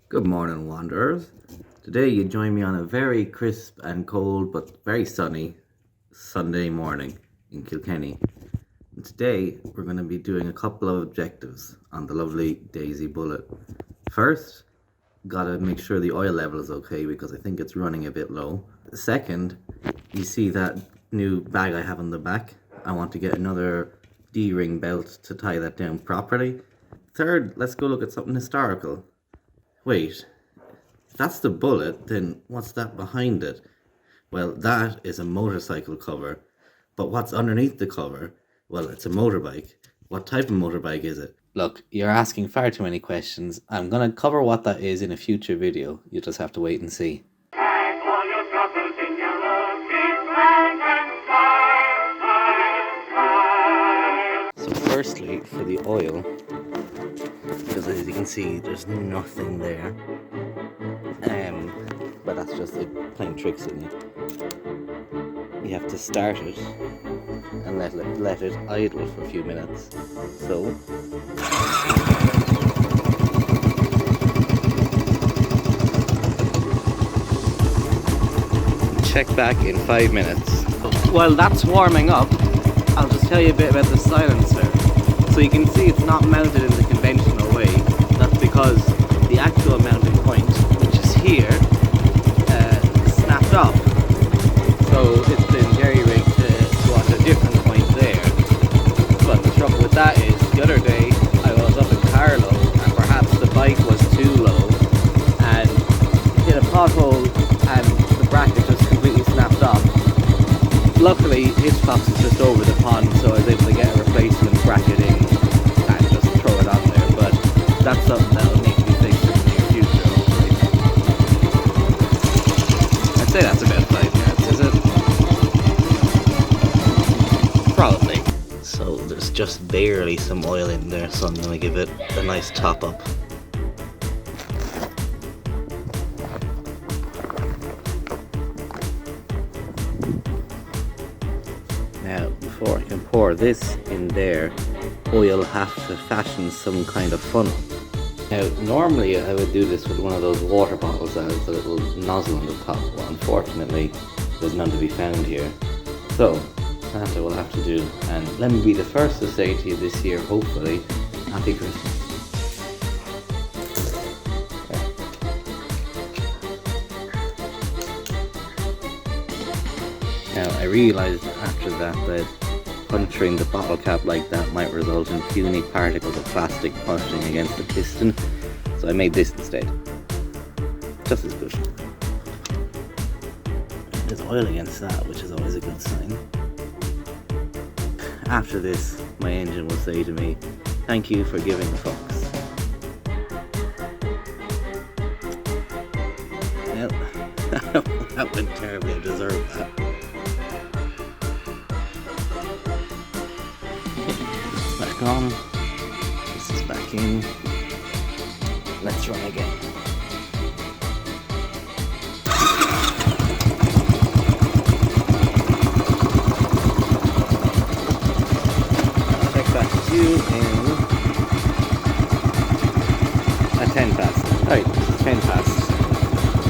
Good morning, wanderers. Today you join me on a very crisp and cold but very sunny Sunday morning in Kilkenny. And today we're going to be doing a couple of objectives on the lovely Daisy Bullet. First, gotta make sure the oil level is okay because I think it's running a bit low. Second, you see that new bag I have on the back? I want to get another D-ring belt to tie that down properly. Third, let's go look at something historical. Wait, if that's the bullet, then what's that behind it? Well, that is a motorcycle cover. But what's underneath the cover? Well, it's a motorbike. What type of motorbike is it? Look, you're asking far too many questions. I'm gonna cover what that is in a future video. You just have to wait and see. So firstly, for the oil, because as you can see, there's nothing there. But that's just it playing tricks on you. You have to start it and let it idle for a few minutes. So check back in 5 minutes. While that's warming up, I'll just tell you a bit about the silencer. So you can see it's not mounted in the conventional way. That's because the actual mounting point, which is here, snapped off. So it's been jerry-rigged to at a different point there. But the trouble with that is, the other day I was up in Carlow and perhaps the bike was too low and hit a pothole and the bracket just completely snapped off. Luckily, Hitchcock's is just over the pond, so I was able to get a replacement bracket in and just throw it on there. But that's something that'll need to be fixed in the near future, hopefully. I'd say that's about 5 minutes, is it? Probably. So there's just barely some oil in there, so I'm going to give it a nice top up. Now, before I can pour this in there, oil have to fashion some kind of funnel. Now, normally I would do this with one of those water bottles that has a little nozzle on the top, but unfortunately there's none to be found here. So, that's what we'll have to do. And let me be the first to say to you this year, hopefully, Happy Christmas. Now, I realised after that puncturing the bottle cap like that might result in puny particles of plastic pushing against the piston, so I made this instead. Just as good. There's oil against that, which is always a good sign. After this, my engine will say to me, "Thank you for giving the fucks." Well, that went terribly. I deserve that. Back on. This is back in. Let's run again. Check back to in a 10 past. Alright, 10 past.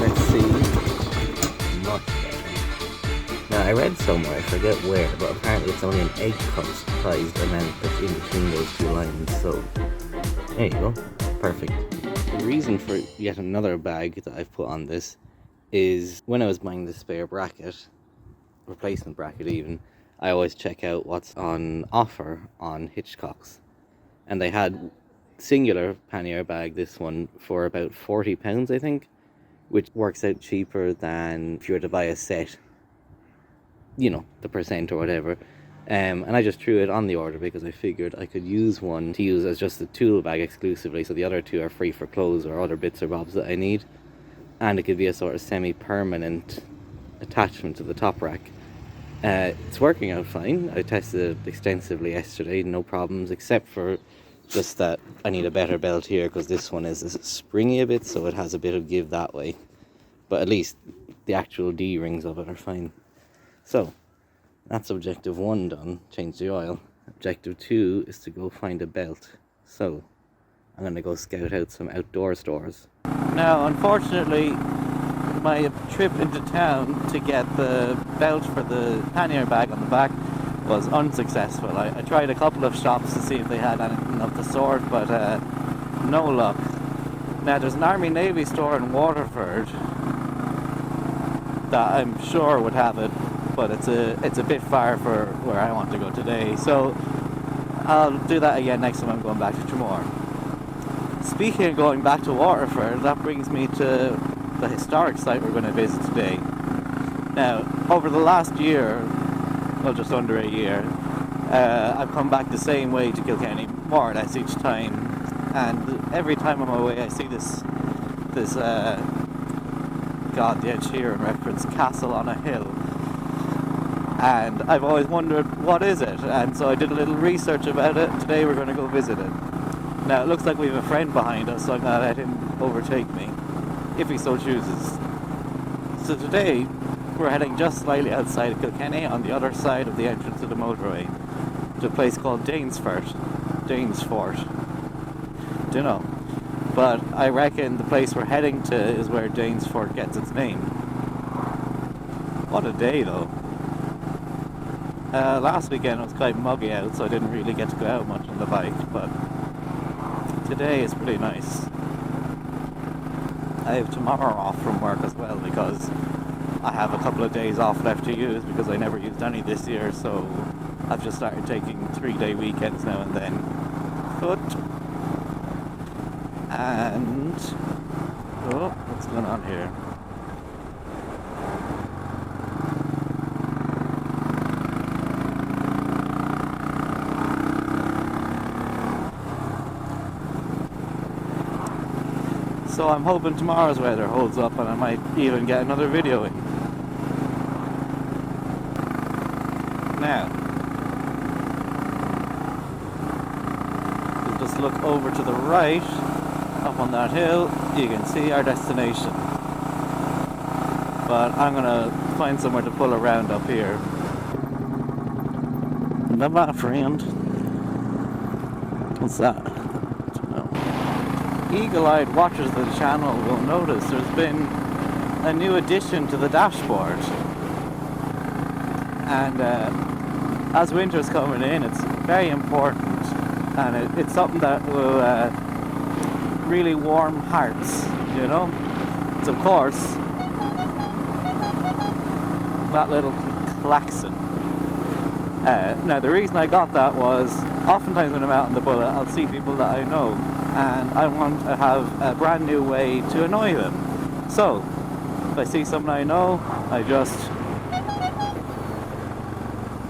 Let's see. Much better. Now I read somewhere, I forget where, but apparently it's only an egg cup sized amount that's in between those two lines, so there you go. Perfect. The reason for yet another bag that I've put on this is when I was buying the spare bracket, replacement bracket even, I always check out what's on offer on Hitchcock's, and they had singular pannier bag, this one, for about £40 I think, which works out cheaper than if you were to buy a set, you know, the percent or whatever. And I just threw it on the order because I figured I could use one to use as just a tool bag exclusively, so the other two are free for clothes or other bits or bobs that I need, and it could be a sort of semi-permanent attachment to the top rack. It's working out fine. I tested it extensively yesterday, no problems, except for just that I need a better belt here because this one is springy a bit, so it has a bit of give that way, but at least the actual D-rings of it are fine. So that's objective 1 done, change the oil. Objective 2 is to go find a belt. So I'm gonna go scout out some outdoor stores. Now, unfortunately, my trip into town to get the belt for the pannier bag on the back was unsuccessful. I tried a couple of shops to see if they had anything of the sort, but no luck. Now, there's an Army Navy store in Waterford that I'm sure would have it, but it's a bit far for where I want to go today, so I'll do that again next time I'm going back to Tremor. Speaking of going back to Waterford, that brings me to the historic site we're going to visit today. Now, over the last year, well, just under a year, I've come back the same way to Kilkenny, more or less each time, and every time I'm away I see this God, the Ed Sheeran reference, castle on a hill, and I've always wondered, what is it? And so I did a little research about it. Today we're going to go visit it. Now, it looks like we have a friend behind us, so I'm going to let him overtake me, if he so chooses. So today, we're heading just slightly outside of Kilkenny, on the other side of the entrance to the motorway, to a place called Danesfort. Dunno. But I reckon the place we're heading to is where Danesfort gets its name. What a day, though. Last weekend it was quite muggy out, so I didn't really get to go out much on the bike, but today is pretty nice. I have tomorrow off from work as well, because I have a couple of days off left to use, because I never used any this year, so I've just started taking 3-day weekends now and then. But, and, oh, what's going on here? So I'm hoping tomorrow's weather holds up and I might even get another video in. Now, we'll just look over to the right, up on that hill, you can see our destination. But I'm gonna find somewhere to pull around up here. Not my friend. What's that? Eagle-eyed watchers of the channel will notice there's been a new addition to the dashboard, and as winter's coming in, it's very important, and it's something that will really warm hearts, you know. It's of course that little klaxon. Now the reason I got that was, oftentimes when I'm out on the Bullet, I'll see people that I know, and I want to have a brand new way to annoy them. So, if I see someone I know, I just...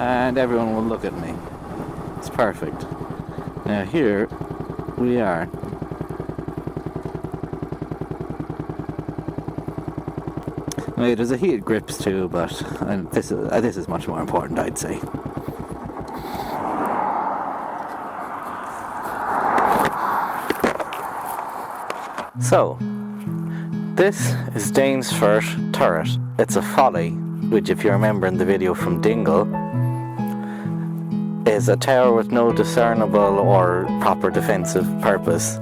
and everyone will look at me. It's perfect. Now here we are. Maybe there's a heated grips too, but this is much more important, I'd say. So, this is Danesfort Turret. It's a folly, which, if you remember in the video from Dingle, is a tower with no discernible or proper defensive purpose.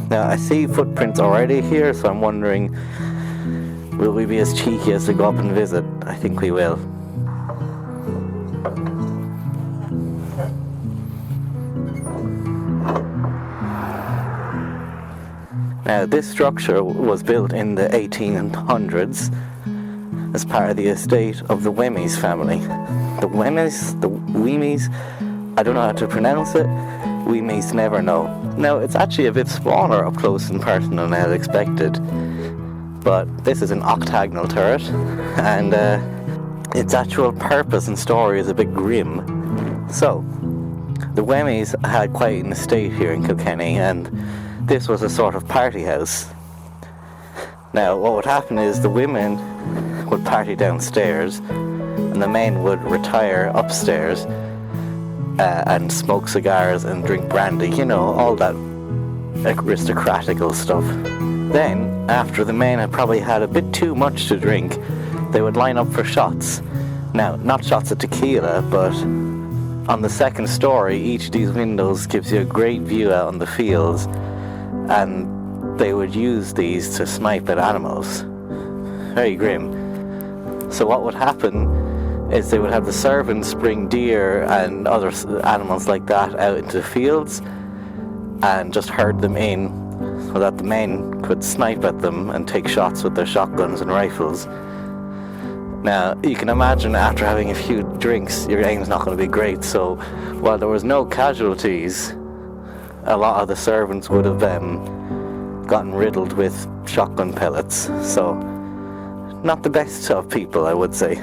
Now, I see footprints already here, so I'm wondering, will we be as cheeky as to go up and visit? I think we will. Now, this structure was built in the 1800s as part of the estate of the Wemyss family. The Wemyss, I don't know how to pronounce it. Wemyss never know. Now, it's actually a bit smaller up close and personal than I had expected, but this is an octagonal turret, and its actual purpose and story is a bit grim. So, the Wemyss had quite an estate here in Kilkenny, and this was a sort of party house. Now, what would happen is the women would party downstairs and the men would retire upstairs and smoke cigars and drink brandy, you know, all that aristocratical stuff. Then, after the men had probably had a bit too much to drink, they would line up for shots. Now, not shots of tequila, but on the second story, each of these windows gives you a great view out on the fields, and they would use these to snipe at animals. Very grim. So what would happen is they would have the servants bring deer and other animals like that out into the fields and just herd them in so that the men could snipe at them and take shots with their shotguns and rifles. Now, you can imagine after having a few drinks, your aim's not going to be great, so while there was no casualties, a lot of the servants would have gotten riddled with shotgun pellets, so not the best of people, I would say.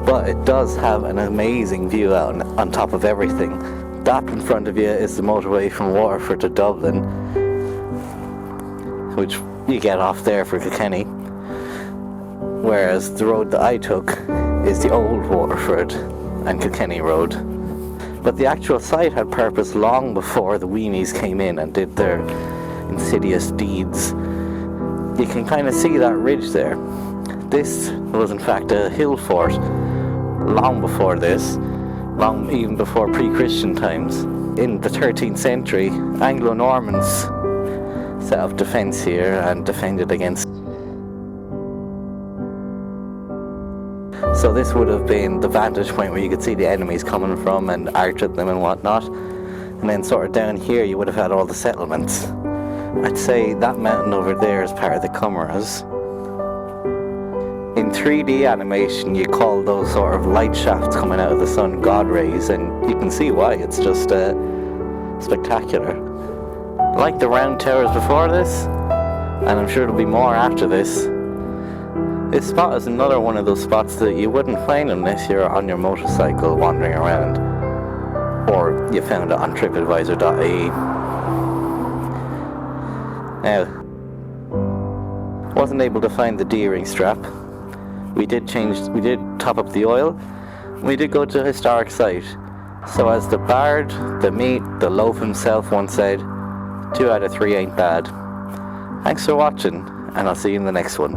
But it does have an amazing view out on top of everything. That in front of you is the motorway from Waterford to Dublin, which you get off there for Kilkenny. Whereas the road that I took is the old Waterford and Kilkenny road. But the actual site had purpose long before the Weemies came in and did their insidious deeds. You can kind of see that ridge there. This was in fact a hill fort long before this, long even before pre-Christian times. In the 13th century, Anglo-Normans set up defence here and defended against. So this would have been the vantage point where you could see the enemies coming from and arch at them and whatnot. And then sort of down here you would have had all the settlements. I'd say that mountain over there is part of the Comoras. In 3D animation you call those sort of light shafts coming out of the sun God rays, and you can see why. It's just spectacular. Like the round towers before this, and I'm sure there'll be more after this. This spot is another one of those spots that you wouldn't find unless you're on your motorcycle wandering around, or you found it on tripadvisor.ie. Now, wasn't able to find the D-ring strap. We did top up the oil. We did go to a historic site. So as the bard, the meat, the loaf himself once said, 2 out of 3 ain't bad. Thanks for watching, and I'll see you in the next one.